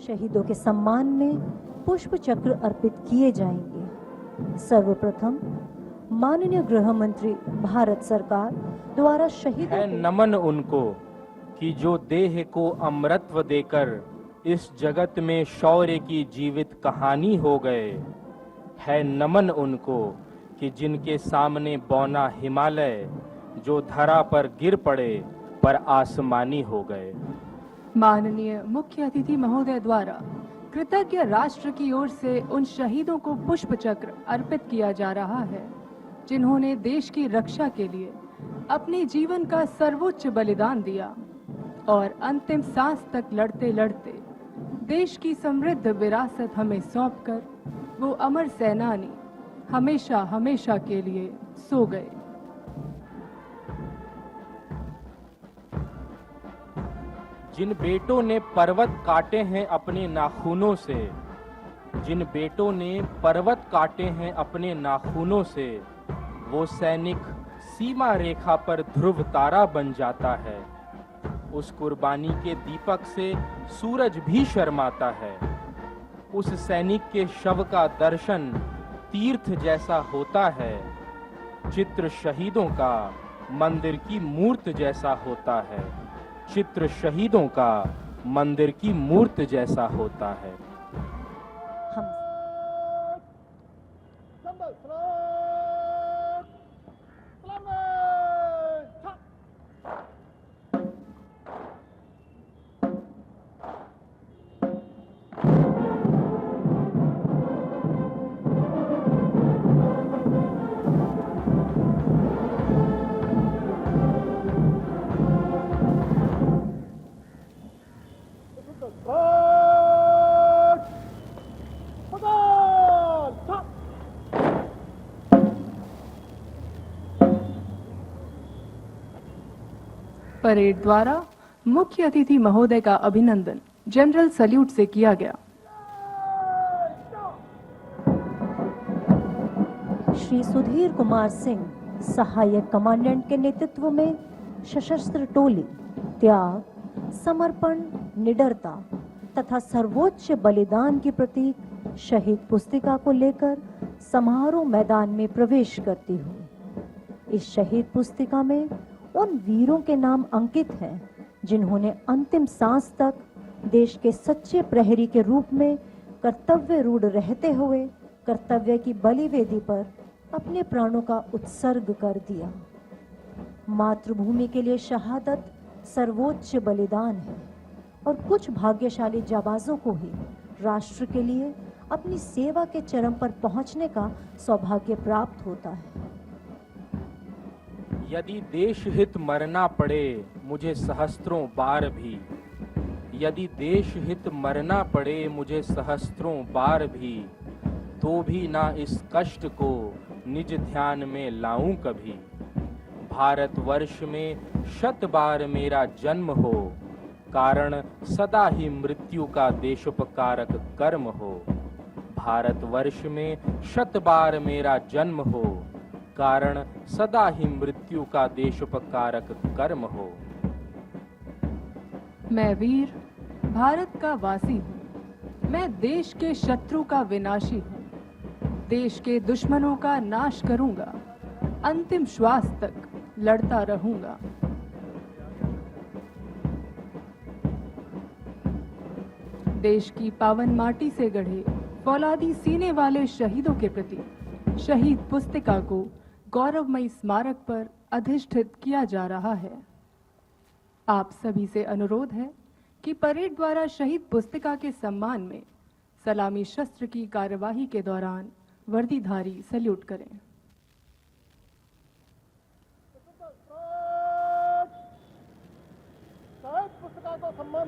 शहीदों के सम्मान में पुष्प चक्र अर्पित किए जाएंगे। सर्वप्रथम माननीय गृह मंत्री भारत सरकार द्वारा शहीदों है नमन उनको कि जो देह को अमरत्व देकर इस जगत में शौर्य की जीवित कहानी हो गए। है नमन उनको कि जिनके सामने बौना हिमालय जो धरा पर गिर पड़े पर आसमानी हो गए। माननीय मुख्य अतिथि महोदय द्वारा कृतज्ञ राष्ट्र की ओर से उन शहीदों को पुष्प चक्र अर्पित किया जा रहा है जिन्होंने देश की रक्षा के लिए अपने जीवन का सर्वोच्च बलिदान दिया और अंतिम सांस तक लड़ते लड़ते देश की समृद्ध विरासत हमें सौंपकर वो अमर सेनानी हमेशा हमेशा के लिए सो गए। जिन बेटों ने पर्वत काटे हैं अपने नाखूनों से, जिन बेटों ने पर्वत काटे हैं अपने नाखूनों से, वो सैनिक सीमा रेखा पर ध्रुव तारा बन जाता है। उस कुर्बानी के दीपक से सूरज भी शर्माता है। उस सैनिक के शव का दर्शन तीर्थ जैसा होता है। चित्र शहीदों का मंदिर की मूर्त जैसा होता है। चित्र शहीदों का मंदिर की मूर्त जैसा होता है। परेड द्वारा मुख्य अतिथि महोदय का अभिनंदन जनरल सैल्यूट से किया गया। श्री सुधीर कुमार सिंह सहायक कमांडेंट के नेतृत्व में सशस्त्र टोली त्याग, समर्पण, निडरता तथा सर्वोच्च बलिदान की प्रतीक शहीद पुस्तिका को लेकर समारोह मैदान में प्रवेश करती हूँ। इस शहीद पुस्तिका में उन वीरों के नाम अंकित हैं जिन्होंने अंतिम सांस तक देश के सच्चे प्रहरी के रूप में कर्तव्य रूढ़ रहते हुए कर्तव्य की बलिवेदी पर अपने प्राणों का उत्सर्ग कर दिया। मातृभूमि के लिए शहादत सर्वोच्च बलिदान है और कुछ भाग्यशाली जाबाजों को ही राष्ट्र के लिए अपनी सेवा के चरम पर पहुंचने का सौभाग्य प्राप्त होता है। यदि देश हित मरना पड़े मुझे सहस्त्रों बार भी, यदि देश हित मरना पड़े मुझे सहस्त्रों बार भी, तो भी ना इस कष्ट को निज ध्यान में लाऊं कभी। भारतवर्ष में 100 बार मेरा जन्म हो, कारण सदा ही मृत्यु का देशोपकारक कर्म हो। भारतवर्ष में 100 बार मेरा जन्म हो, कारण सदा ही मृत्यु का देशोपकारक कर्म हो। मैं वीर भारत का वासी हूँ, मैं देश के शत्रु का विनाशी हूँ। देश के दुश्मनों का नाश करूंगा, अंतिम श्वास तक लड़ता रहूंगा। देश की पावन माटी से गढ़े फौलादी सीने वाले शहीदों के प्रति शहीद पुस्तिका को गौरवमयी स्मारक पर अधिष्ठित किया जा रहा है। आप सभी से अनुरोध है कि परेड द्वारा शहीद पुस्तिका के सम्मान में सलामी शस्त्र की कार्यवाही के दौरान वर्दीधारी सैल्यूट करें। शहीद पुस्तिका को सम्मान